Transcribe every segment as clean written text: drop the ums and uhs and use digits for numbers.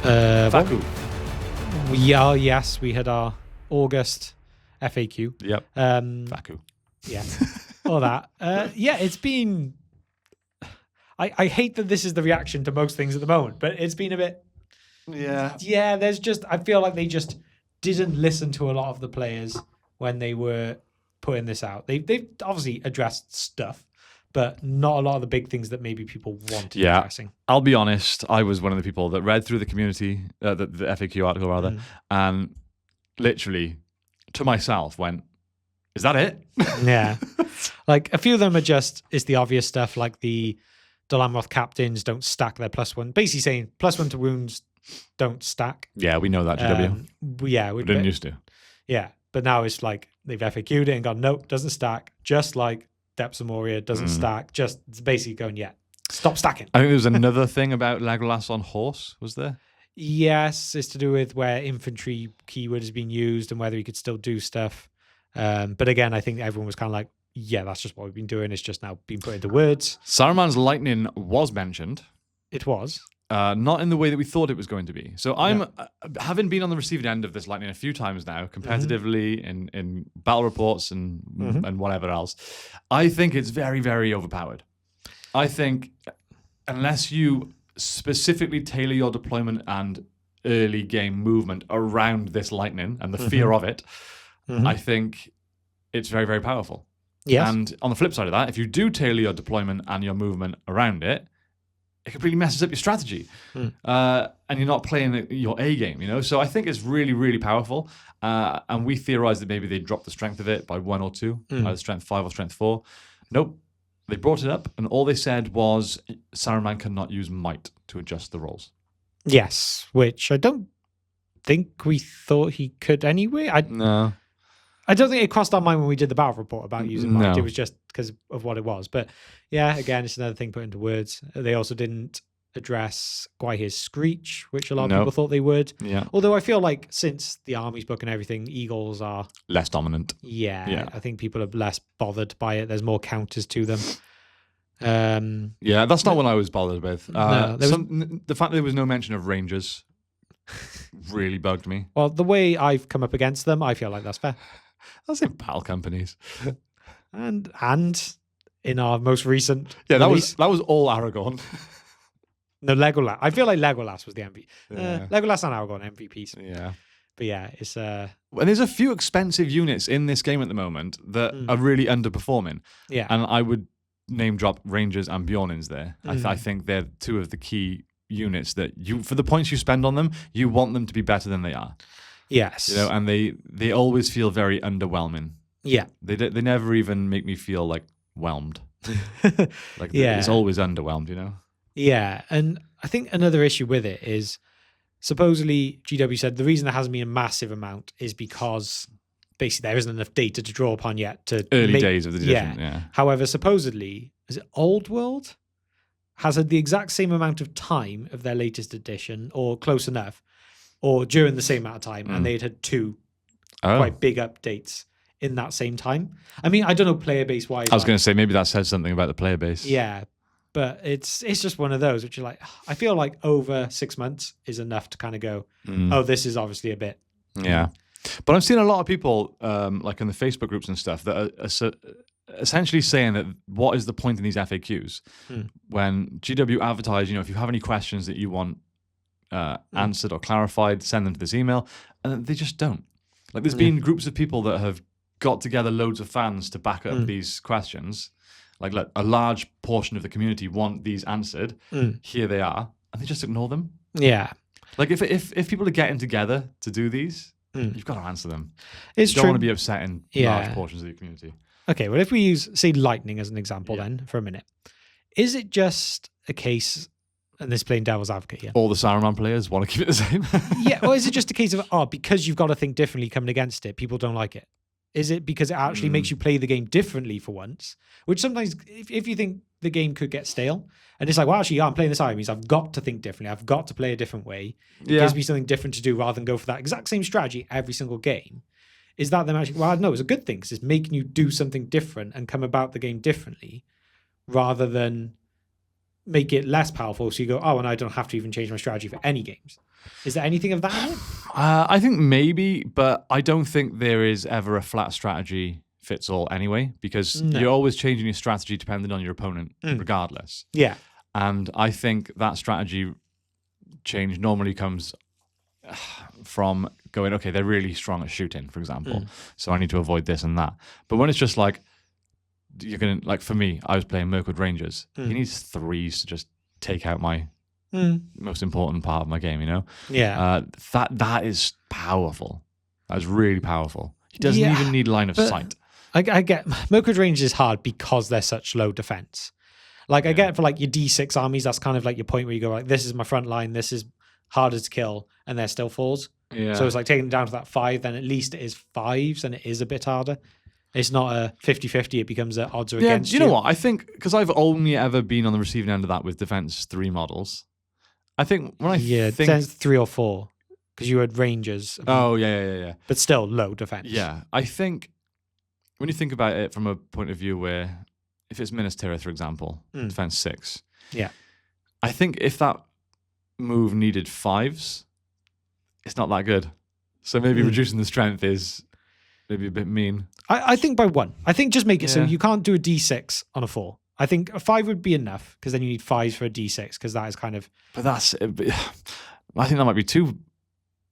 Faku. Yes, we had our August FAQ. Yep. Faku. Yeah. All that. It's been... I hate that this is the reaction to most things at the moment, but it's been a bit... Yeah, there's just... I feel like they just didn't listen to a lot of the players when they were putting this out. They've obviously addressed stuff, but not a lot of the big things that maybe people wanted addressing. I'll be honest, I was one of the people that read through the community, the FAQ article rather, and literally to myself went, is that it? Yeah. Like a few of them are just, it's the obvious stuff like the Dolamroth captains don't stack their +1. Basically saying +1 to wounds don't stack. Yeah, we know that, GW. We didn't used to. Yeah, but now it's like they've FAQ'd it and gone, nope, doesn't stack. Just like Depths of Moria doesn't stack. Just it's basically going, stop stacking. I think there was another thing about Legolas on horse, was there? Yes, it's to do with where infantry keyword has been used and whether he could still do stuff. But again, I think everyone was kind of like, yeah, that's just what we've been doing. It's just now being put into words. Saruman's lightning was mentioned. It was. Not in the way that we thought it was going to be. So I'm, having been on the receiving end of this lightning a few times now, competitively in battle reports and whatever else, I think it's very, very overpowered. I think unless you specifically tailor your deployment and early game movement around this lightning and the fear of it, I think it's very, very powerful. Yes. And on the flip side of that, if you do tailor your deployment and your movement around it, it completely messes up your strategy. And you're not playing your A game, you know? So I think it's really, really powerful. And we theorized that maybe they dropped the strength of it by 1 or 2, either strength 5 or strength 4. Nope. They brought it up, and all they said was Saruman cannot use might to adjust the rolls. Yes, which I don't think we thought he could anyway. No. I don't think it crossed our mind when we did the battle report about using might. No. It was just because of what it was. But yeah, again, it's another thing put into words. They also didn't address Gwaihir's Screech, which a lot of people thought they would. Yeah. Although I feel like since the armies book and everything, eagles are less dominant. Yeah. I think people are less bothered by it. There's more counters to them. Yeah, that's not what I was bothered with. The fact that there was no mention of rangers really bugged me. Well, the way I've come up against them, I feel like that's fair. That's in battle companies. and in our most recent release. that was all Aragorn. No, Legolas. I feel like Legolas was the MVP. Legolas and Aragorn MVPs. Yeah. But yeah, it's And there's a few expensive units in this game at the moment that are really underperforming. Yeah. And I would name drop Rangers and Bjornins there. I think they're two of the key units that for the points you spend on them, you want them to be better than they are. Yes. You know, and they always feel very underwhelming. Yeah. They never even make me feel like whelmed. It's always underwhelmed, you know? Yeah. And I think another issue with it is supposedly GW said the reason there hasn't been a massive amount is because basically there isn't enough data to draw upon yet to early days of the edition. Yeah. However, supposedly, is it Old World has had the exact same amount of time of their latest edition or close enough or during the same amount of time, and they'd had 2 quite big updates in that same time. I mean, I don't know player base wise. I was going to say maybe that says something about the player base. Yeah, but it's just one of those which are like, I feel like over 6 months is enough to kind of go, oh, this is obviously a bit. Yeah, but I've seen a lot of people like in the Facebook groups and stuff that are essentially saying that what is the point in these FAQs when GW advertise, you know, if you have any questions that you want answered or clarified, send them to this email, and they just don't. Like there's been groups of people that have got together loads of fans to back up these questions. Like a large portion of the community want these answered. Here they are, and they just ignore them. Yeah. Like if people are getting together to do these, you've got to answer them. It's you true. don't want to be upsetting large portions of your community. Okay, well, if we use, say, lightning as an example then for a minute, is it just a case, and this is playing devil's advocate here. All the Saruman players want to keep it the same. Yeah, or is it just a case of, because you've got to think differently coming against it, people don't like it? Is it because it actually makes you play the game differently for once? Which sometimes, if you think the game could get stale, and it's like, well, actually, I'm playing this out, means I've got to think differently. I've got to play a different way. It gives me something different to do rather than go for that exact same strategy every single game. Is that them actually, well, I don't know, it's a good thing because it's making you do something different and come about the game differently rather than make it less powerful. So you go, oh, and I don't have to even change my strategy for any games. Is there anything of that in it? I think maybe, but I don't think there is ever a flat strategy fits all anyway, because you're always changing your strategy depending on your opponent, regardless. Yeah. And I think that strategy change normally comes from going, okay, they're really strong at shooting, for example, so I need to avoid this and that. But when it's just like, you're going to, like for me, I was playing Mirkwood Rangers. He needs 3s to just take out my most important part of my game, you know? Yeah. That is powerful. That is really powerful. He doesn't even need line of sight. I get Mirkwood Rangers is hard because they're such low defense. Like I get for like your D6 armies, that's kind of like your point where you go like, this is my front line, this is harder to kill, and they're still 4s. Yeah. So it's like taking it down to that 5, then at least it is 5s and it is a bit harder. It's not a 50-50, it becomes an odds are against you. You know what? I think, because I've only ever been on the receiving end of that with Defense 3 models. I think when I think... Defense 3 or 4, because you had Rangers. Oh, yeah. But still low defense. Yeah. I think, when you think about it from a point of view where, if it's Minas Tirith, for example, Defense 6. Yeah. I think if that move needed 5s, it's not that good. So maybe reducing the strength is maybe a bit mean. I think by 1. I think just make it so you can't do a D6 on a 4. I think a 5 would be enough, because then you need 5s for a D6, because that is kind of... But that's... I think that might be too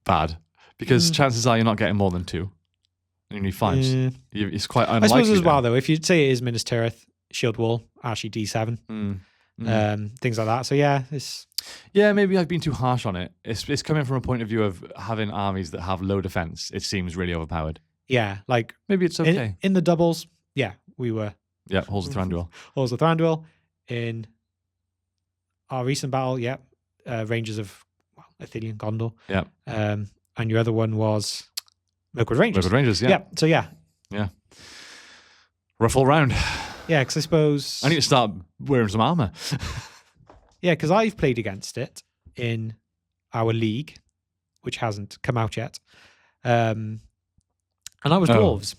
bad, because chances are you're not getting more than 2. And you need 5s. It's quite unlikely. I suppose as well, though, if you'd say it is Minas Tirith, Shield Wall, actually D7, things like that. So yeah, it's... Yeah, maybe I've been too harsh on it. It's coming from a point of view of having armies that have low defense. It seems really overpowered. Yeah, like... Maybe it's okay. In the doubles, yeah, we were... Yeah, Halls of Thranduil. Halls of Thranduil. In our recent battle, Rangers of Athelian Gondor. Yeah. And your other one was Mirkwood Rangers. Mirkwood Rangers, yeah. Yeah, so yeah. Yeah. Rough all round. Yeah, because I suppose... I need to start wearing some armour. Yeah, because I've played against it in our league, which hasn't come out yet. And I was dwarves.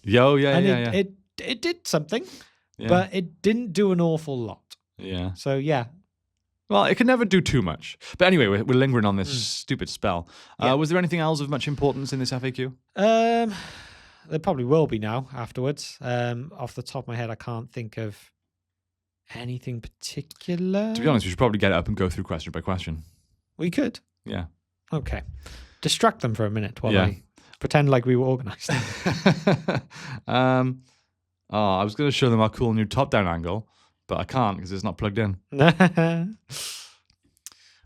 It did something, but it didn't do an awful lot. Yeah. So, yeah. Well, it can never do too much. But anyway, we're lingering on this stupid spell. Was there anything else of much importance in this FAQ? There probably will be now afterwards. Off the top of my head, I can't think of anything particular. To be honest, we should probably get it up and go through question by question. We could. Yeah. Okay. Distract them for a minute while I pretend like we were organised. I was going to show them our cool new top-down angle, but I can't because it's not plugged in. I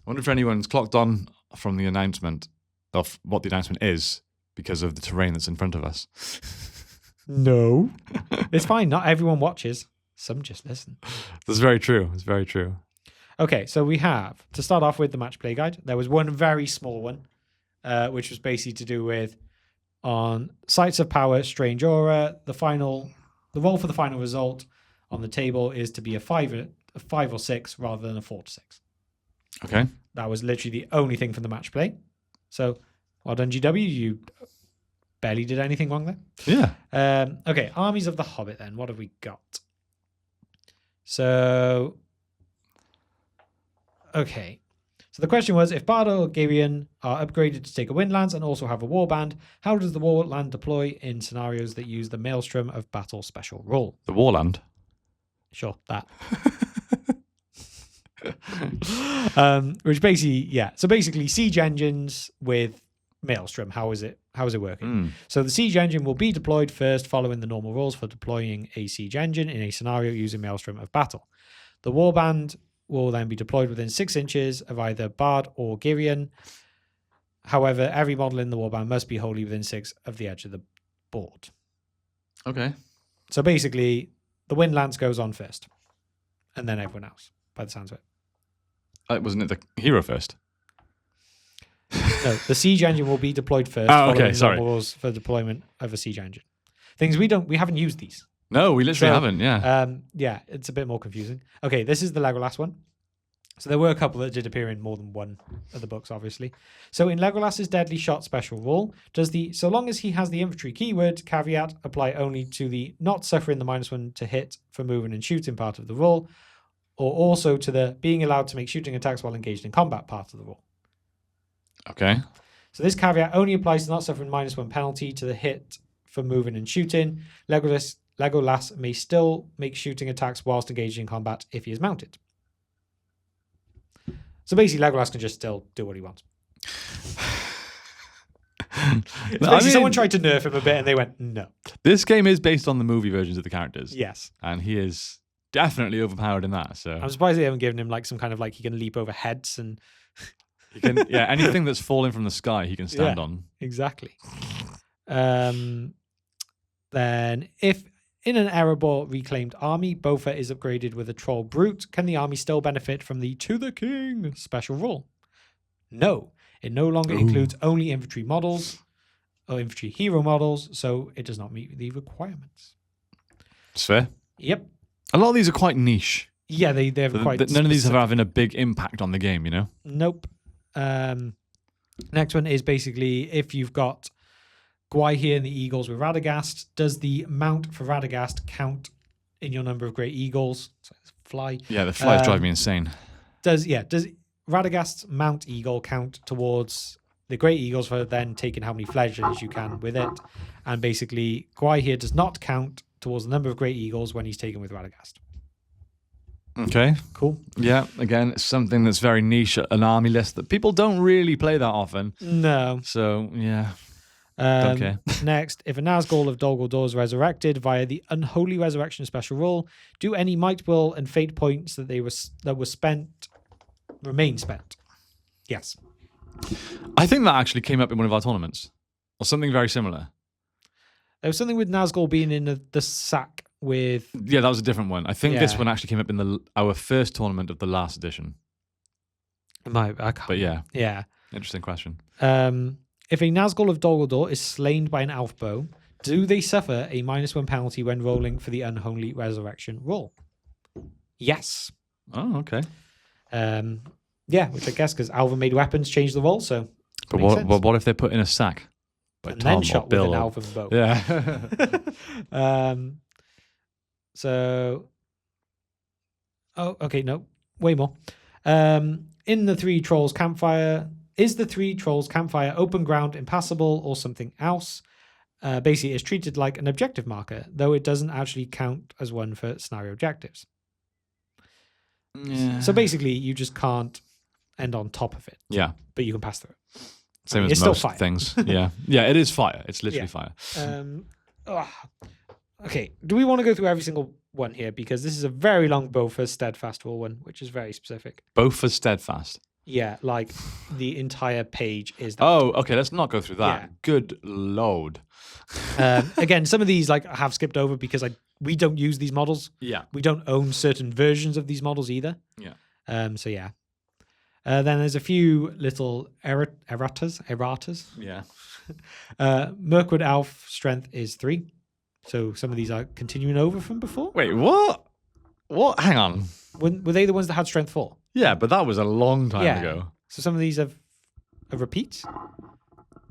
wonder if anyone's clocked on from the announcement of what the announcement is because of the terrain that's in front of us. No. It's fine. Not everyone watches. Some just listen. That's very true. It's very true. Okay, so we have, to start off with the match play guide, there was one very small one, which was basically to do with on Sites of Power, Strange Aura, the roll for the final result on the table is to be a 5 or 6 rather than a 4 to 6. Okay. That was literally the only thing from the match play. So, well done, GW. You barely did anything wrong there. Yeah. Okay, Armies of the Hobbit then. What have we got? So, okay. So the question was, if Bard or Girion are upgraded to take a Windlands and also have a Warband, how does the Warland deploy in scenarios that use the Maelstrom of Battle special rule? The Warland? Sure, that. Which basically, so basically siege engines with Maelstrom. How is it working? So the siege engine will be deployed first following the normal rules for deploying a siege engine in a scenario using Maelstrom of Battle. The Warband will then be deployed within 6 inches of either Bard or Girion. However, every model in the Warband must be wholly within 6 of the edge of the board. Okay. So basically, the Windlands goes on first, and then everyone else, by the sounds of it. Wasn't it the hero first? No, the siege engine will be deployed first. Okay, sorry. Rules for deployment of a siege engine. Things we haven't used these. No, we literally haven't. Yeah. It's a bit more confusing. Okay, this is the Legolas one. So there were a couple that did appear in more than one of the books, obviously. So in Legolas's Deadly Shot special rule, does the so long as he has the infantry keyword caveat apply only to the not suffering the -1 to hit for moving and shooting part of the rule, or also to the being allowed to make shooting attacks while engaged in combat part of the rule. Okay. So this caveat only applies to not suffering -1 penalty to the hit for moving and shooting. Legolas may still make shooting attacks whilst engaging in combat if he is mounted. So basically, Legolas can just still do what he wants. Someone tried to nerf him a bit and they went, no. This game is based on the movie versions of the characters. Yes. And he is definitely overpowered in that. So I'm surprised they haven't given him like some kind of like he can leap over heads and he can, anything that's falling from the sky he can stand on. Exactly. Then if in an Erebor reclaimed army, Bofa is upgraded with a Troll Brute, can the army still benefit from the To the King special rule? No. It no longer includes only infantry models or infantry hero models, so it does not meet the requirements. It's fair. Yep. A lot of these are quite niche. Yeah, they're quite none of these are having a big impact on the game, you know? Nope. Next one is basically if you've got Gwaihir and the Eagles with Radagast, does the mount for Radagast count in your number of Great Eagles? So it's fly. Yeah, the flies drive me insane. Does Radagast's Mount Eagle count towards the Great Eagles for then taking how many fledglings you can with it? And basically, Gwaihir does not count towards the number of Great Eagles when he's taken with Radagast. Okay. Cool. Yeah, again, it's something that's very niche, an army list that people don't really play that often. No. So, yeah. Okay. Next, if a Nazgul of Dol Guldur is resurrected via the Unholy Resurrection special rule, do any Might, Will, and Fate points that were spent remain spent? Yes. I think that actually came up in one of our tournaments, or something very similar. There was something with Nazgul being in the sack with... Yeah, that was a different one. I think this one actually came up in our first tournament of the last edition. I can't. But yeah. Yeah. Interesting question. If a Nazgul of Dol Guldur is slain by an elf bow, do they suffer a -1 penalty when rolling for the Unholy Resurrection roll? Yes. Oh, okay. Yeah, which I guess because Alvin made weapons change the roll, so. But what if they're put in a sack? By And Tom then or shot Bill with an or- Alvin bow. Yeah. So. Oh, okay, no, way more. In the Three Trolls campfire, is the Three Trolls campfire open ground, impassable, or something else? Basically, it's treated like an objective marker, though it doesn't actually count as one for scenario objectives. Yeah. So basically, you just can't end on top of it. Yeah. But you can pass through it. Same as it's still most fire. things. Yeah. Yeah, it is fire. It's literally fire. Okay, do we want to go through every single one here? Because this is a very long Bofa steadfast rule one, which is very specific. Both for steadfast. Yeah, like the entire page is that. Oh, okay. Let's not go through that. Yeah. Good lord. Again, some of these like I have skipped over because we don't use these models. Yeah. We don't own certain versions of these models either. Yeah. So yeah. Then there's a few little erratas. Yeah. Mirkwood Elf strength is 3. So some of these are continuing over from before. Wait, what? What? Hang on. Were they the ones that had strength 4? Yeah, but that was a long time ago. So some of these have a repeat.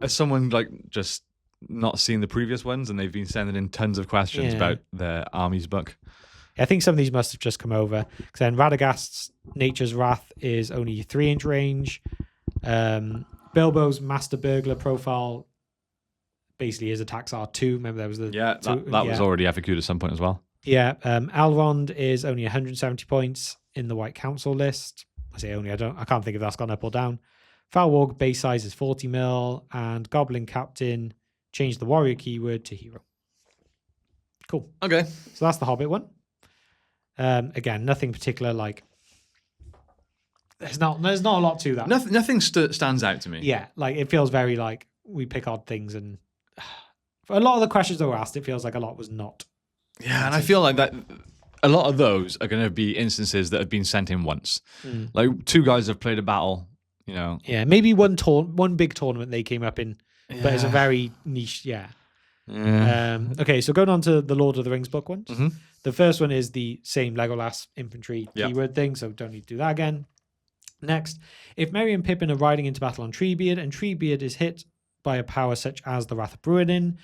Has someone like just not seen the previous ones and they've been sending in tons of questions about their army's book? I think some of these must have just come over. Because then Radagast's Nature's Wrath is only 3-inch range. Bilbo's Master Burglar profile basically his attacks are 2. Remember there was the that was already FAQ'd at some point as well. Yeah, Alrond is only 170 points in the White Council list. I say only, I can't think if that's gone up or down. Falwarg base size is 40 mil, and Goblin Captain changed the warrior keyword to hero. Cool. Okay. So that's the Hobbit one. Again, nothing particular. Like there's not a lot to that. Nothing stands out to me. Yeah, like it feels very like we pick odd things, and for a lot of the questions that were asked, it feels like a lot was not. Yeah, and I feel like that a lot of those are going to be instances that have been sent in once. Like 2 guys have played a battle, you know. Yeah, maybe one big tournament they came up in, but it's a very niche. Yeah. Okay, so going on to the Lord of the Rings book ones. Mm-hmm. The first one is the same Legolas infantry keyword thing, so don't need to do that again. Next, if Merry and Pippin are riding into battle on Treebeard and Treebeard is hit by a power such as the Wrath of Bruinen,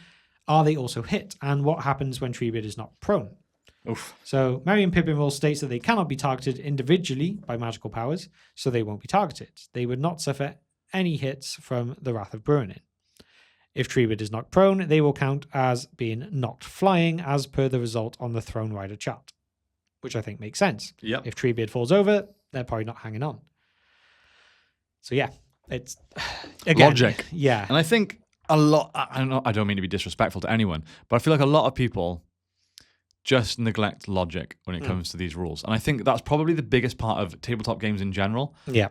are they also hit? And what happens when Treebeard is not prone? Oof. So Merry and Pippin rule states that they cannot be targeted individually by magical powers, so they won't be targeted. They would not suffer any hits from the Wrath of Bruinin. If Treebird is knocked prone, they will count as being knocked flying as per the result on the Throne Rider chart, which I think makes sense. Yep. If Treebird falls over, they're probably not hanging on. So yeah, it's again, logic. Yeah. And I think a lot, I don't mean to be disrespectful to anyone, but I feel like a lot of people just neglect logic when it comes to these rules. And I think that's probably the biggest part of tabletop games in general. Yeah.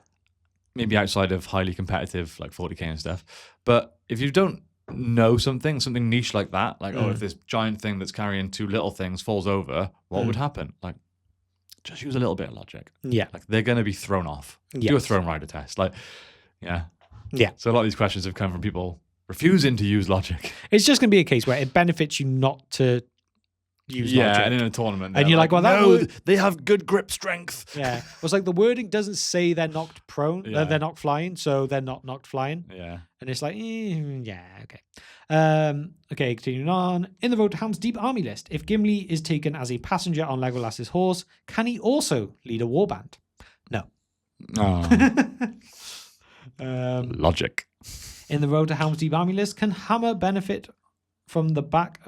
Maybe outside of highly competitive, like 40k and stuff. But if you don't know something niche like that, like, if this giant thing that's carrying two little things falls over, what would happen? Like, just use a little bit of logic. Yeah. Like, they're going to be thrown off. Yes. Do a Throne Rider test. Like, yeah. Yeah. So a lot of these questions have come from people refusing to use logic. It's just going to be a case where it benefits you not to use logic. Yeah, and in a tournament. And you're like, well, that no, would... they have good grip strength. Yeah. It was like the wording doesn't say they're knocked prone, Yeah. they're knocked flying, so they're not knocked flying. Yeah. And it's like, yeah, okay. Okay, continuing on. In the Road to Helm's Deep army list, if Gimli is taken as a passenger on Legolas's horse, can he also lead a warband? No. Oh. Logic. In the Road to Helm's Deep army list, can Hammer benefit from the back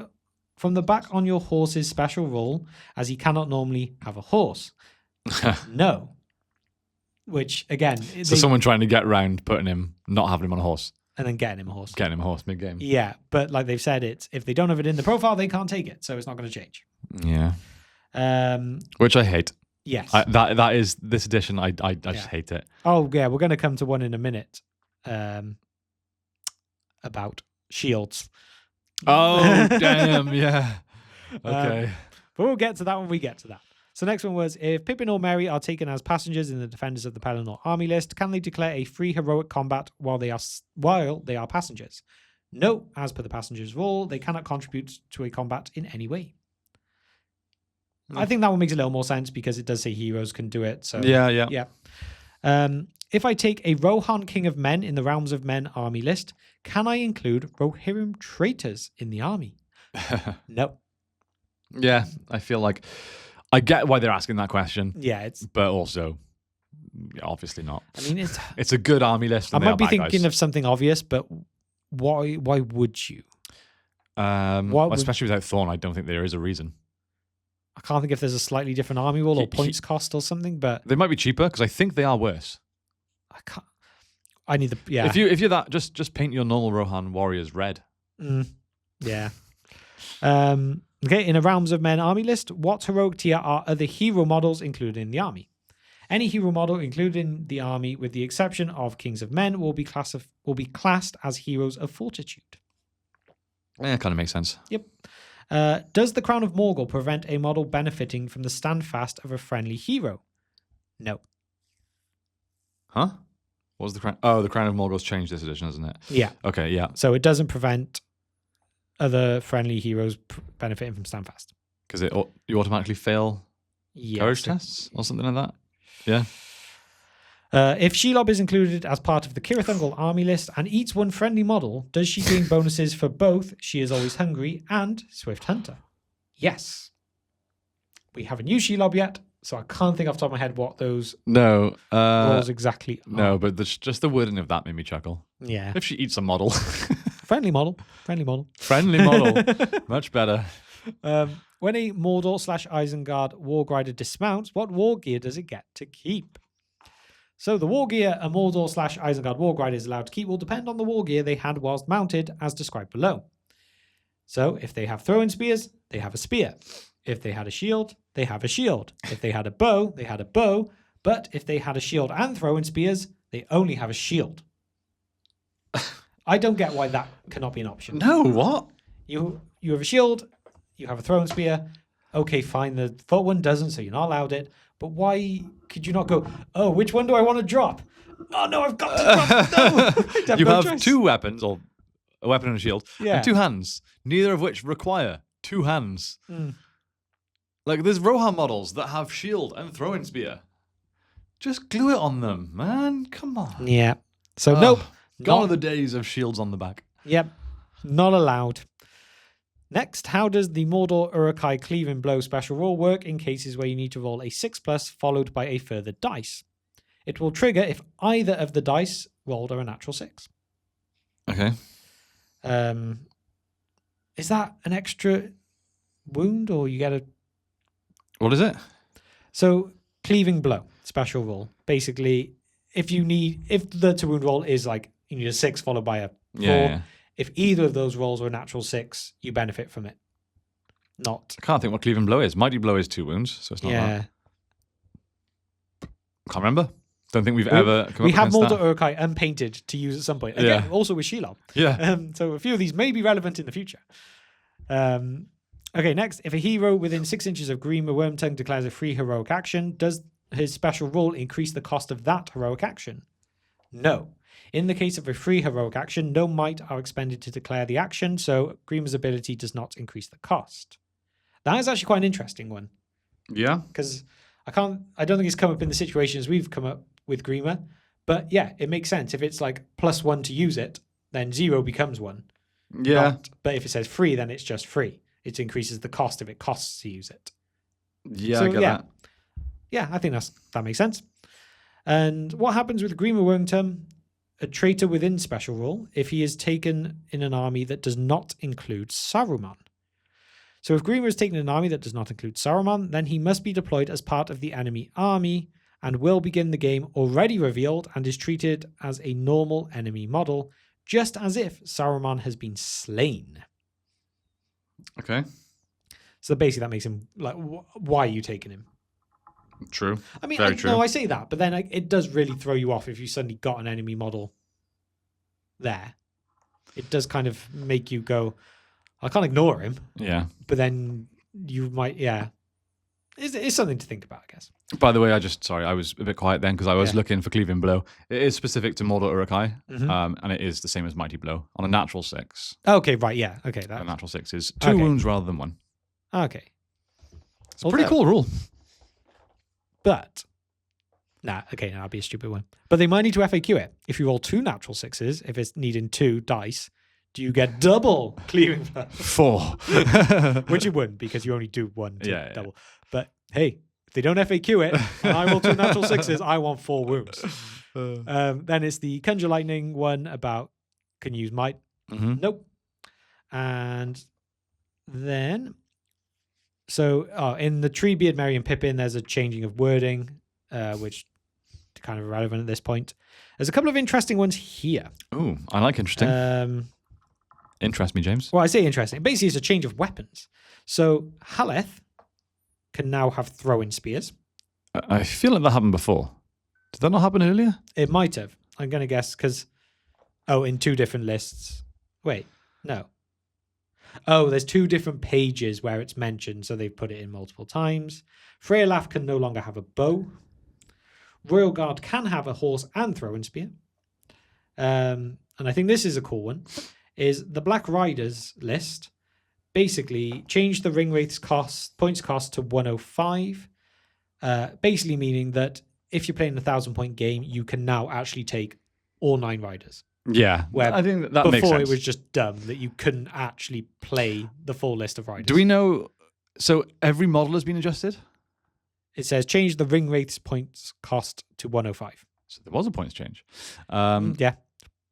on your horse's special role, as he cannot normally have a horse? No. Which, again... So someone trying to get round putting him, not having him on a horse. And then getting him a horse. Getting him a horse mid-game. Yeah, but like they've said, it's if they don't have it in the profile, they can't take it, so it's not going to change. Yeah. Which I hate. Yes. That is this edition. I just hate it. Oh yeah, we're going to come to one in a minute. About shields. Oh damn! Yeah. Okay. But we'll get to that when we get to that. So next one was, if Pippin or Merry are taken as passengers in the Defenders of the Pelennor army list, can they declare a free heroic combat while they are passengers? No, as per the passengers' rule, they cannot contribute to a combat in any way. I think that one makes a little more sense because it does say heroes can do it. So yeah. If I take a Rohan King of Men in the Realms of Men army list, can I include Rohirrim traitors in the army? No. Yeah, I feel like I get why they're asking that question. Yeah, but also obviously not. I mean, it's a good army list. I might be thinking of something obvious, but why would you? Especially without Thorn, I don't think there is a reason. I can't think if there's a slightly different army rule or points cost or something, but they might be cheaper because I think they are worse. I can't. I need the If you're that, just paint your normal Rohan warriors red. Yeah. Okay, in a Realms of Men army list, what heroic tier are other hero models included in the army? Any hero model included in the army, with the exception of Kings of Men, will be classed as heroes of fortitude. Yeah, kind of makes sense. Yep. Does the Crown of Morgul prevent a model benefiting from the standfast of a friendly hero? No. Huh? What was the Crown? Oh, the Crown of Morgul's changed this edition, hasn't it? Yeah. Okay, yeah. So it doesn't prevent other friendly heroes benefiting from standfast. Because you automatically fail courage tests or something like that? Yeah. If Shelob is included as part of the Cirith Ungol army list and eats one friendly model, does she gain bonuses for both She is Always Hungry and Swift Hunter? Yes. We haven't used Shelob yet, so I can't think off the top of my head what those roles exactly are. No, but just the wording of that made me chuckle. Yeah. If she eats a model. Friendly model. Friendly model. Friendly model. Much better. When a Mordor/Isengard Wargrider dismounts, what war gear does it get to keep? So the war gear a Mordor/Isengard Wargrider is allowed to keep will depend on the war gear they had whilst mounted, as described below. So if they have throwing spears, they have a spear. If they had a shield, they have a shield. If they had a bow, they had a bow. But if they had a shield and throwing spears, they only have a shield. I don't get why that cannot be an option. No, what? You have a shield, you have a throwing spear. Okay, fine. The foot one doesn't, so you're not allowed it. But why could you not go, oh, which one do I want to drop? Oh, no, I've got to drop. No. You have two weapons, or a weapon and a shield, yeah, and two hands, neither of which require two hands. Like, there's Rohan models that have shield and throwing spear. Just glue it on them, man. Come on. Yeah. So, nope. Gone are the days of shields on the back. Yep. Not allowed. Next, how does the Mordor Uruk-hai Cleaving Blow special rule work in cases where you need to roll a 6+ followed by a further dice? It will trigger if either of the dice rolled are a natural 6. Okay. Is that an extra wound, or you get a... What is it? So, Cleaving Blow special rule. Basically, if the to wound roll is like you need a 6 followed by a 4, Yeah. if either of those rolls are a natural 6, you benefit from it. Not. I can't think what Cleaving Blow is. Mighty Blow is 2 wounds, so it's not that. Can't remember. Don't think we've ever come We up have against Mordor that. Uruk-hai unpainted to use at some point. Again, Yeah. also with Shelob. Yeah. So a few of these may be relevant in the future. Okay, next. If a hero within 6 inches of Grima Wormtongue declares a free heroic action, does his special rule increase the cost of that heroic action? No. In the case of a free heroic action, no might are expended to declare the action, so Grima's ability does not increase the cost. That is actually quite an interesting one. Yeah. Because I don't think it's come up in the situations we've come up with Grima, but yeah, it makes sense. If it's like +1 to use it, then 0 becomes 1. Yeah. But if it says free, then it's just free. It increases the cost if it costs to use it. Yeah, So, I get that. Yeah, I think that makes sense. And what happens with Grima Wormtongue? A traitor within special rule if he is taken in an army that does not include Saruman. So if Grima is taken in an army that does not include Saruman, then he must be deployed as part of the enemy army and will begin the game already revealed and is treated as a normal enemy model, just as if Saruman has been slain. Okay. So basically that makes him like, why are you taking him? True. I mean, Very true. no, I say that, but then it does really throw you off if you suddenly got an enemy model there. It does kind of make you go, I can't ignore him. Yeah. But then you might, It's something to think about, I guess. By the way, I was a bit quiet then because I was looking for Cleaving Blow. It is specific to Mordor Uruk-hai, and it is the same as Mighty Blow on a natural 6. Okay, right, yeah. Okay. A natural 6 is 2 wounds rather than 1. Okay. It's a pretty cool rule. But, that'd be a stupid one. But they might need to FAQ it. If you roll 2 natural 6s, if it's needing 2 dice, do you get double Cleaving Blow? 4. Which you wouldn't because you only do 1 to Yeah. double. But hey, if they don't FAQ it, and I roll 2 natural 6s, I want 4 wounds. Then it's the Conjure Lightning one about can use might. Mm-hmm. Nope. And then, so in the Treebeard, Merry and Pippin, there's a changing of wording, which is kind of irrelevant at this point. There's a couple of interesting ones here. Ooh, I like interesting. Interest me, James. Well, I say interesting. Basically, it's a change of weapons. So Haleth can now have throwing spears. I feel like that happened before. Did that not happen earlier? It might have. I'm going to guess because, in 2 different lists. Wait, no. Oh, there's 2 different pages where it's mentioned, so they've put it in multiple times. Freyalaf can no longer have a bow. Royal Guard can have a horse and throwing spear. And I think this is a cool one, is the Black Riders list basically changed the Ringwraith's points cost to 105, basically meaning that if you're playing a 1,000-point game, you can now actually take all 9 riders. Yeah, where I think that makes sense. Before it was just dumb that you couldn't actually play the full list of riders. Do we know? So every model has been adjusted? It says change the Ringwraith's points cost to 105. So there was a points change. Yeah,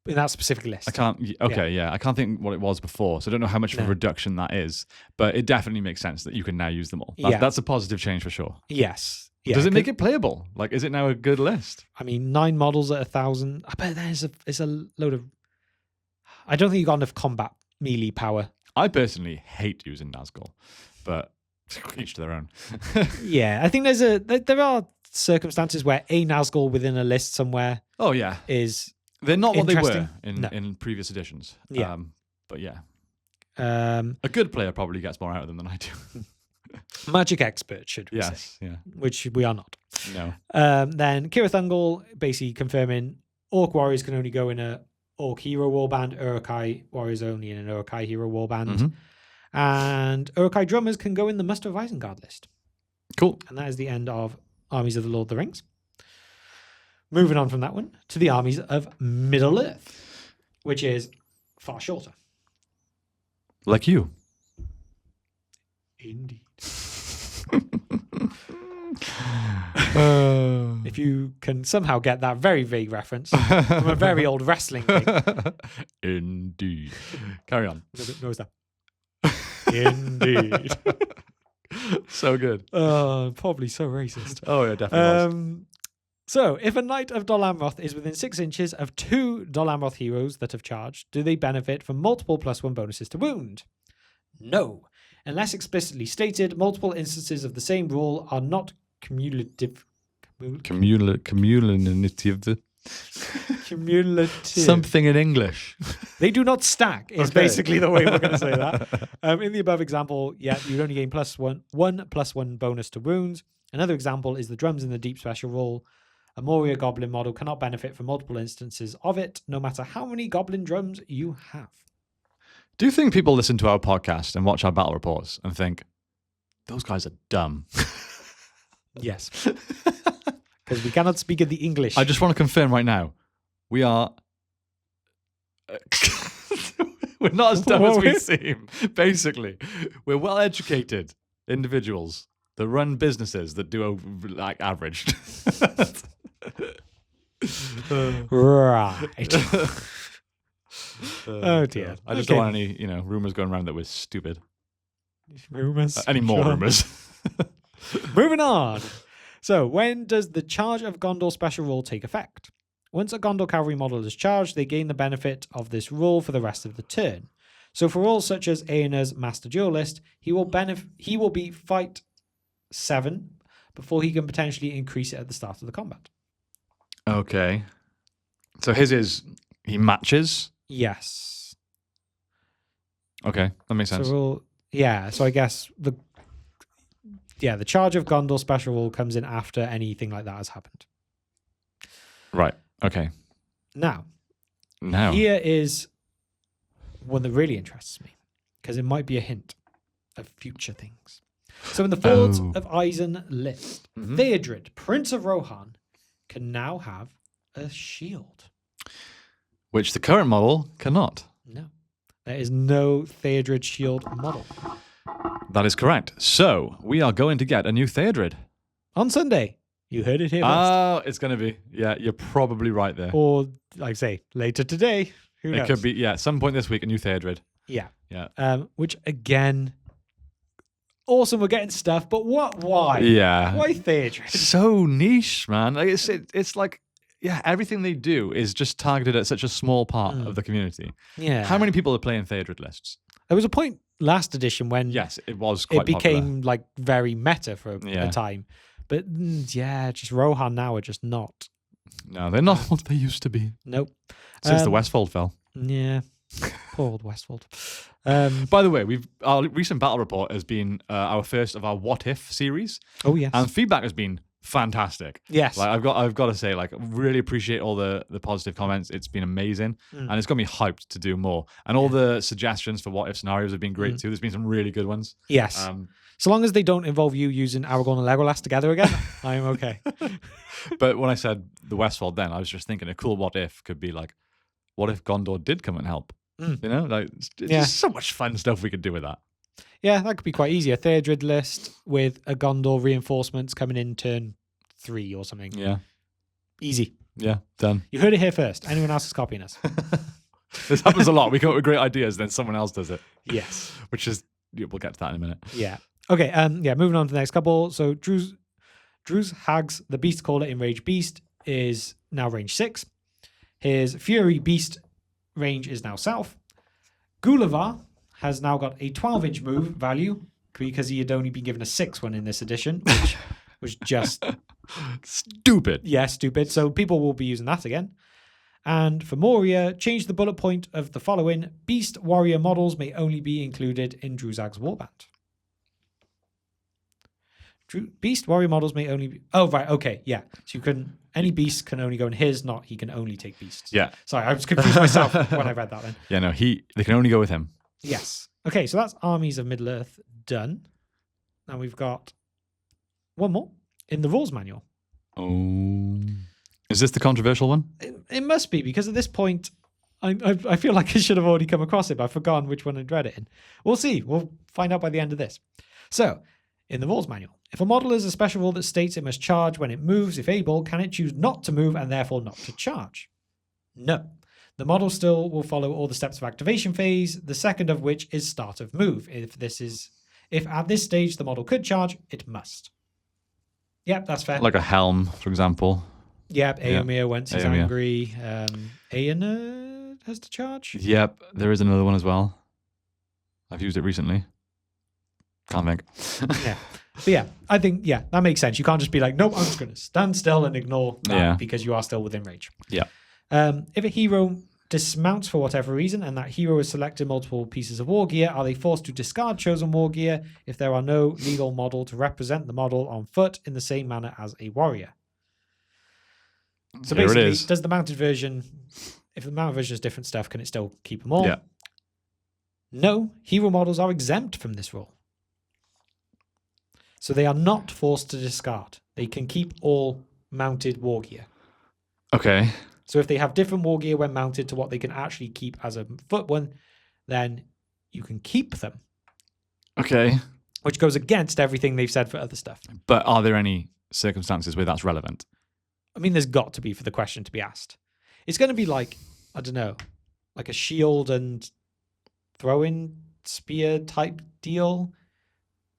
in that specific list. I can't. Okay, yeah. I can't think what it was before, so I don't know how much of a reduction that is. But it definitely makes sense that you can now use them all. That's a positive change for sure. Yes. Yeah, Does it make it playable? Like, is it now a good list? I mean, 9 models at 1,000. I bet it's a load of. I don't think you got enough combat melee power. I personally hate using Nazgul, but each to their own. Yeah, I think there are circumstances where a Nazgul within a list somewhere. Oh yeah, they're not what they were in previous editions. Yeah, but yeah, a good player probably gets more out of them than I do. Magic expert, should we say? Yeah. Which we are not. No. Then Kira Thungol basically confirming Orc warriors can only go in a Orc hero warband, Uruk-hai warriors only in an Uruk-hai hero warband, and Uruk-hai drummers can go in the Muster of Isengard list. Cool. And that is the end of Armies of the Lord of the Rings. Moving on from that one to the Armies of Middle-earth, which is far shorter. Like you. Indeed. If you can somehow get that very vague reference from a very old wrestling thing. Indeed. Carry on. No, it's that. Indeed. So good. Probably so racist. Oh, yeah, definitely was. So, if a Knight of Dol Amroth is within 6 inches of 2 Dol Amroth heroes that have charged, do they benefit from multiple +1 bonuses to wound? No. Unless explicitly stated, multiple instances of the same rule are not cumulative. Cumulative. Cumulative. Something in English. They do not stack, is basically the way we're going to say that. In the above example, you'd only gain +1 bonus to wounds. Another example is the drums in the deep special rule. A Moria Goblin model cannot benefit from multiple instances of it, no matter how many Goblin drums you have. Do you think people listen to our podcast and watch our battle reports and think, those guys are dumb? Yes. Because we cannot speak in the English. I just want to confirm right now, we are... we're not as dumb as we seem, basically. We're well-educated individuals that run businesses that do average. Right. Oh dear. I just don't want any, rumors going around that we're stupid. Rumors. Any more rumors? Moving on. So, when does the Charge of Gondor special rule take effect? Once a Gondor cavalry model is charged, they gain the benefit of this rule for the rest of the turn. So, for rules such as Aena's Master Duelist, he will be fight 7 before he can potentially increase it at the start of the combat. Okay. So his is he matches? Yes. Okay, that makes sense. So so I guess the Charge of Gondor special rule comes in after anything like that has happened. Right. Okay. Now. Here is one that really interests me, because it might be a hint of future things. So in the Fords of Eisen list, Theodred, Prince of Rohan, can now have a shield. Which the current model cannot. No. There is no Theodred shield model. That is correct. So we are going to get a new Theodred. On Sunday. You heard it here first. Oh, it's going to be. Yeah, you're probably right there. Or, like I say, later today. Who knows? It could be, some point this week, a new Theodred. Yeah. Yeah. Which, again, awesome, we're getting stuff, but what? Why? Yeah. Why Theodred? So niche, man. Like, it's like, everything they do is just targeted at such a small part of the community. Yeah. How many people are playing Theodred lists? There was a point last edition when yes, it was quite became popular. Very meta for a time. But just Rohan now are just not. No, they're not what they used to be. Nope. Since the Westfold fell. Yeah. Poor old Westfold. By the way, our recent battle report has been our first of our What If series. Oh yes. And feedback has been fantastic. Yes. Like I've got to say, really appreciate all the positive comments. It's been amazing. And it's got me hyped to do more. And all the suggestions for what if scenarios have been great too. There's been some really good ones. Yes. So long as they don't involve you using Aragorn and Legolas together again, I am okay. But when I said the Westfold then, I was just thinking a cool what if could be like, what if Gondor did come and help? It's just so much fun stuff we could do with that. Yeah, that could be quite easy. A Theodred list with a Gondor reinforcements coming in turn 3 or something. Yeah. Easy. Yeah, done. You heard it here first. Anyone else is copying us. This happens a lot. We come up with great ideas, then someone else does it. Yes. Which is, we'll get to that in a minute. Yeah. Okay, moving on to the next couple. So Drew's Hags, the Beast Caller Enraged Beast, is now range 6. His Fury Beast range is now south. Gulavar has now got a 12-inch move value because he had only been given a 6 one in this edition, which was just stupid. Yeah, stupid. So people will be using that again. And for Moria, change the bullet point of the following. Beast Warrior models may only be included in Druzag's Warband. Beast Warrior models may only be... Oh, right, okay, yeah. So you can... Any beast can only go in his, not he can only take beasts. Yeah. Sorry, I was confused myself when I read that then. Yeah, no, they can only go with him. Yes. Okay, so that's Armies of Middle-earth done. Now we've got one more in the rules manual. Oh. Is this the controversial one? It must be, because at this point, I feel like I should have already come across it, but I've forgotten which one I'd read it in. We'll see. We'll find out by the end of this. So, in the rules manual, if a model has a special rule that states it must charge when it moves, if able, can it choose not to move and therefore not to charge? No. The model still will follow all the steps of activation phase, the second of which is start of move. If at this stage the model could charge, it must. Yep, that's fair. Like a helm, for example. Yep, Aomir once he's Aomir. angry. Aeoner has to charge? Yep, there is another one as well. I've used it recently. Can't think. Yeah. But yeah, I think, that makes sense. You can't just be like, nope, I'm just going to stand still and ignore that because you are still within range. Yeah. If a hero dismounts for whatever reason and that hero has selected multiple pieces of war gear, are they forced to discard chosen war gear if there are no legal model to represent the model on foot in the same manner as a warrior? So basically, does the mounted version, if the mounted version is different stuff, can it still keep them all? Yeah. No, hero models are exempt from this rule. So they are not forced to discard. They can keep all mounted war gear. Okay. So if they have different war gear when mounted to what they can actually keep as a foot one, then you can keep them. Okay. Which goes against everything they've said for other stuff. But are there any circumstances where that's relevant? I mean, there's got to be for the question to be asked. It's going to be like, I don't know, like a shield and throw-in spear type deal.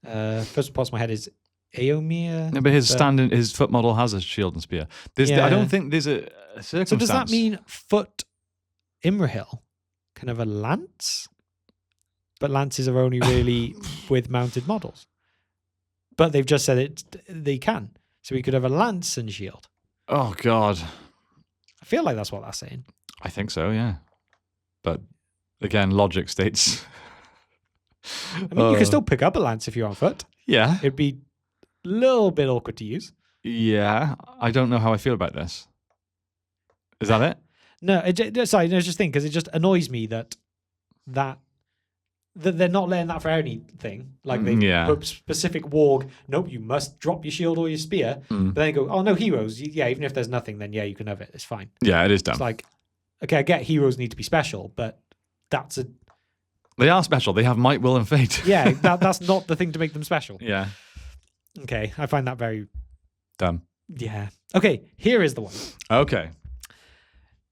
First what pops in my head is Aomir. No, but his foot model has a shield and spear. I don't think there's a circumstance. So does that mean foot Imrahil can have a lance? But lances are only really with mounted models. But they've just said they can. So we could have a lance and shield. Oh, God. I feel like that's what that's saying. I think so, yeah. But again, logic states. I mean, you can still pick up a lance if you're on foot. Yeah. It'd be a little bit awkward to use. Yeah. I don't know how I feel about this. Is that it? No, sorry, no, just think, because it just annoys me that they're not letting that for anything. Like they put specific warg, nope, you must drop your shield or your spear. But then they go, oh no, heroes. Yeah, even if there's nothing, then yeah, you can have it. It's fine. Yeah, it is dumb. It's like, okay, I get heroes need to be special, but they are special. They have might, will, and fate. Yeah, that's not the thing to make them special. Yeah. Okay, I find that very dumb. Yeah. Okay, here is the one. Okay.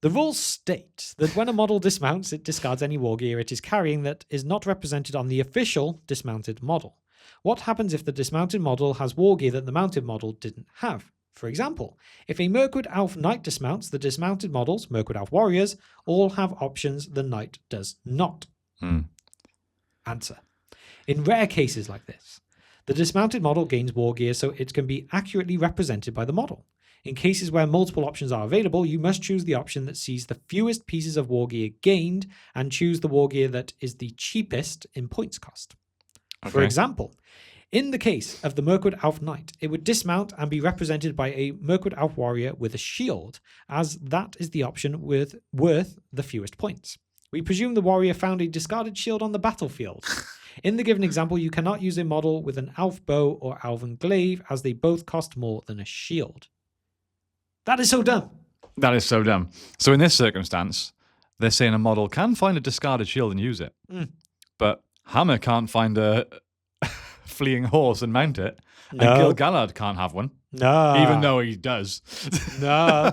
The rules state that when a model dismounts, it discards any war gear it is carrying that is not represented on the official dismounted model. What happens if the dismounted model has war gear that the mounted model didn't have? For example, if a Mirkwood Elf Knight dismounts, the dismounted models, Mirkwood Elf Warriors, all have options the Knight does not. Answer. In rare cases like this, the dismounted model gains war gear so it can be accurately represented by the model. In cases where multiple options are available, you must choose the option that sees the fewest pieces of war gear gained and choose the war gear that is the cheapest in points cost. Okay. For example, in the case of the Mirkwood Elf Knight, it would dismount and be represented by a Mirkwood Elf Warrior with a shield, as that is the option worth the fewest points. We presume the warrior found a discarded shield on the battlefield. In the given example, you cannot use a model with an elf bow or elven glaive, as they both cost more than a shield. That is so dumb. That is so dumb. So in this circumstance, they're saying a model can find a discarded shield and use it. But Hammer can't find a fleeing horse and mount it. No. And Gil-galad can't have one. No. Even though he does. No.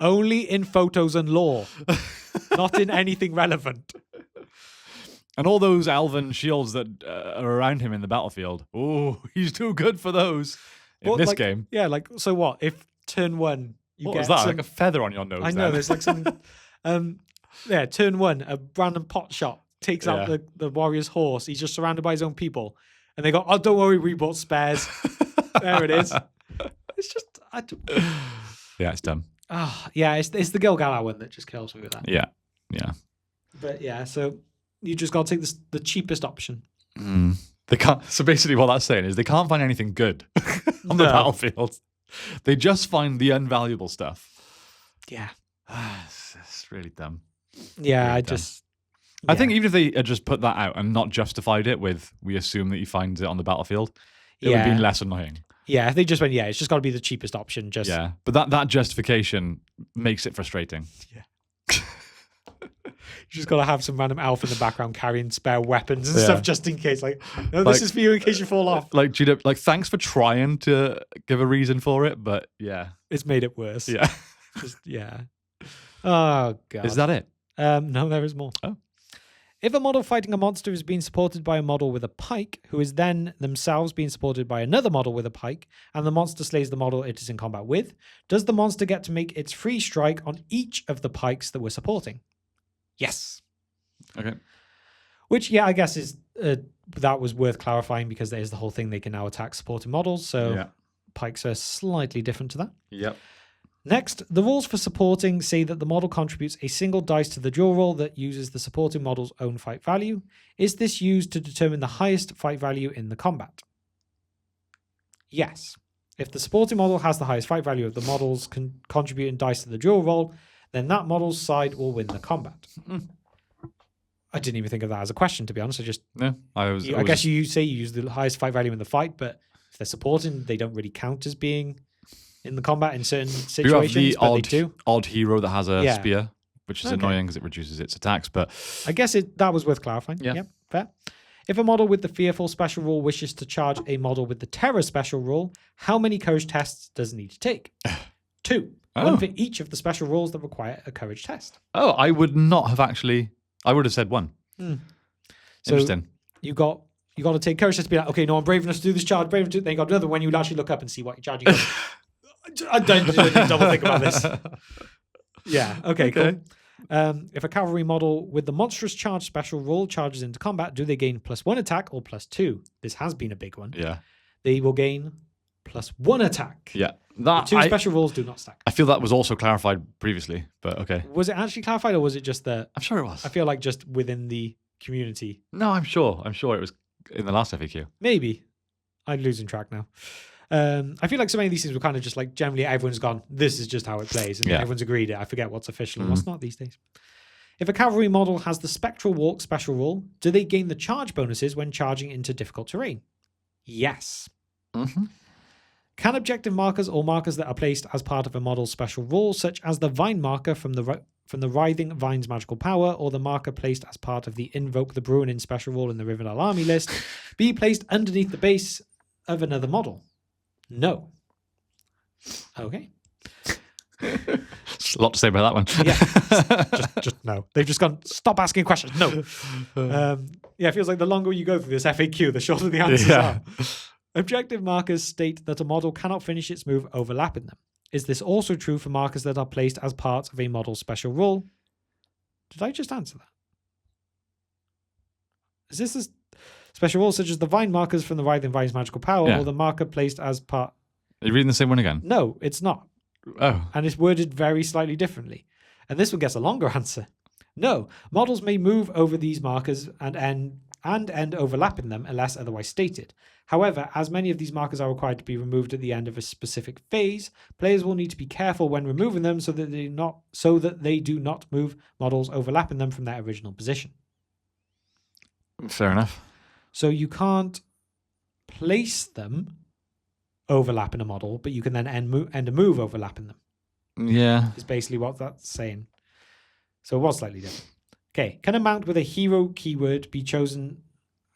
Only in photos and lore. Not in anything relevant. And all those elven shields that are around him in the battlefield. Oh, he's too good for those in this game. Yeah, like, so what? If turn one... What was that? Like a feather on your nose? I know, there's like something... turn one, a random pot shot takes out the warrior's horse. He's just surrounded by his own people. And they go, oh, don't worry, we bought spares. There it is. It's just... Yeah, it's dumb. Yeah, it's the Gil-galad one that just kills me with that. Yeah. But yeah, so you just got to take the cheapest option. They can't. So basically what that's saying is they can't find anything good on the battlefield. They just find the invaluable stuff. Yeah. It's really dumb. Yeah, really I think even if they had just put that out and not justified it with, we assume that he finds it on the battlefield, it would have been less annoying. Yeah, if they just went, it's just got to be the cheapest option. Yeah, but that justification makes it frustrating. Yeah. just got to have some random elf in the background carrying spare weapons and Yeah. stuff just in case. Like, no, this is for you in case you fall off. Like GW, like thanks for trying to give a reason for it, but yeah, It's made it worse. yeah. Just, yeah. Oh, God. Is that it? No, there is more. Oh. If a model fighting a monster is being supported by a model with a pike, who is then themselves being supported by another model with a pike, and the monster slays the model it is in combat with, does the monster get to make its free strike on each of the pikes that we're supporting? Yes. Okay. Which, yeah, I guess is that was worth clarifying because there is the whole thing they can now attack supporting models, so pikes are slightly different to that. Yep. Next, the rules for supporting say that the model contributes a single dice to the duel roll that uses the supporting model's own fight value. Is this used to determine the highest fight value in the combat? Yes. If the supporting model has the highest fight value of the models contributing dice to the duel roll, then that model's side will win the combat. I didn't even think of that as a question, to be honest. I guess you say you use the highest fight value in the fight, but if they're supporting, they don't really count as being in the combat in certain situations. You have they do. odd hero that has a spear, which is annoying because it reduces its attacks. But I guess that was worth clarifying. Yeah. Yep, fair. If a model with the fearful special rule wishes to charge a model with the terror special rule, how many courage tests does it need to take? 2. One for each of the special rules that require a courage test. Oh, I would not have actually. I would have said 1. Interesting. So you got to take courage test to be like, okay, no, I'm brave enough to do this charge. Brave enough to. Then you got another when you actually look up and see what you're charging. I don't double think about this. Yeah. Okay. Cool. If a cavalry model with the monstrous charge special rule charges into combat, do they gain +1 attack or +2? This has been a big one. Yeah. They will gain +1 attack. Yeah. The 2 special rules do not stack. I feel that was also clarified previously, but okay. Was it actually clarified, or was it just that? I'm sure it was. I feel like just within the community. No, I'm sure. I'm sure it was in the last FAQ. Maybe. I'm losing track now. I feel like so many of these things were kind of just like generally everyone's gone, this is just how it plays, and everyone's agreed it. I forget what's official and what's not these days. If a cavalry model has the spectral walk special rule, do they gain the charge bonuses when charging into difficult terrain? Yes. Can objective markers or markers that are placed as part of a model's special rule, such as the vine marker from the Writhing Vine's magical power, or the marker placed as part of the Invoke the Bruinin special rule in the Rivendell army list, be placed underneath the base of another model? No. Okay. A lot to say about that one. Yeah. just no. They've just gone, stop asking questions. No. It feels like the longer you go through this FAQ, the shorter the answers are. Objective markers state that a model cannot finish its move overlapping them. Is this also true for markers that are placed as part of a model's special rule? Did I just answer that? Is this a special rule such as the vine markers from the Writhing Vine's magical power, or the marker placed as part? Are you reading the same one again? No, it's not. Oh. And it's worded very slightly differently. And this one gets a longer answer. No, models may move over these markers and end overlapping them unless otherwise stated. However, as many of these markers are required to be removed at the end of a specific phase, players will need to be careful when removing them so that they do not move models overlapping them from their original position. Fair enough. So you can't place them overlapping a model, but you can then end a move overlapping them. Yeah. Is basically what that's saying. So it was slightly different. Okay. Can a mount with a hero keyword be chosen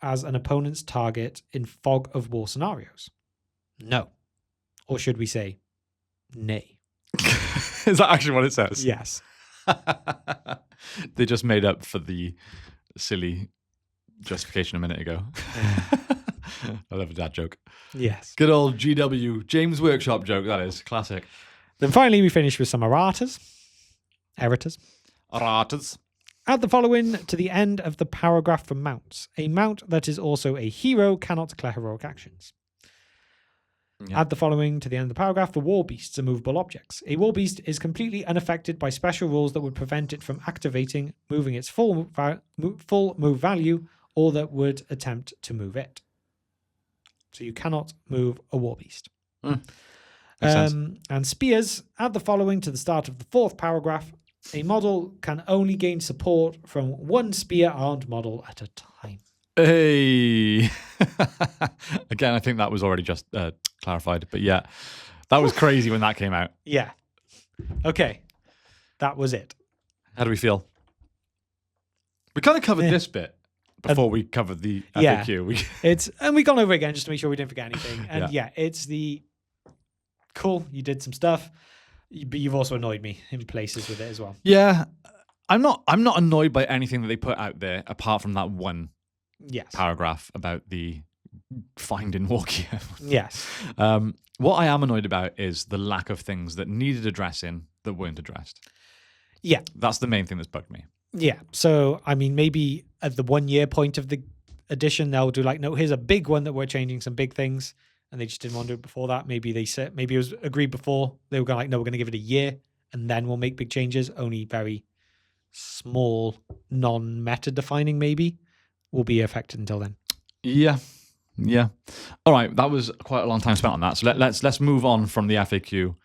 as an opponent's target in Fog of War scenarios? No. Or should we say, nay? Is that actually what it says? Yes. They just made up for the silly justification a minute ago. I love a dad joke. Yes. Good old GW, James Workshop joke, that is. Classic. Then finally we finish with some erratas. Erratas. Add the following to the end of the paragraph for mounts. A mount that is also a hero cannot declare heroic actions. Yeah. Add the following to the end of the paragraph for war beasts and movable objects. A war beast is completely unaffected by special rules that would prevent it from activating, moving its full move value, or that would attempt to move it. So you cannot move a war beast. And spears, add the following to the start of the fourth paragraph. A model can only gain support from one spear-armed model at a time. Hey! Again, I think that was already just clarified. But yeah, that was crazy when that came out. Yeah. Okay. That was it. How do we feel? We kind of covered this bit before we covered the FAQ. And we've gone over it again just to make sure we didn't forget anything. And it's the cool. You did some stuff, but you've also annoyed me in places with it as well. Yeah, I'm not annoyed by anything that they put out there apart from that one paragraph about the finding war gear. Yes. What I am annoyed about is the lack of things that needed addressing that weren't addressed. Yeah. That's the main thing that's bugged me. Yeah. So, I mean, maybe at the 1 year point of the edition, they'll do like, no, here's a big one that we're changing some big things. And they just didn't want to do it before that. Maybe it was agreed before. They were going like, no, we're going to give it a year and then we'll make big changes. Only very small, non-meta defining maybe will be affected until then. Yeah. Yeah. All right. That was quite a long time spent on that. So let's move on from the FAQ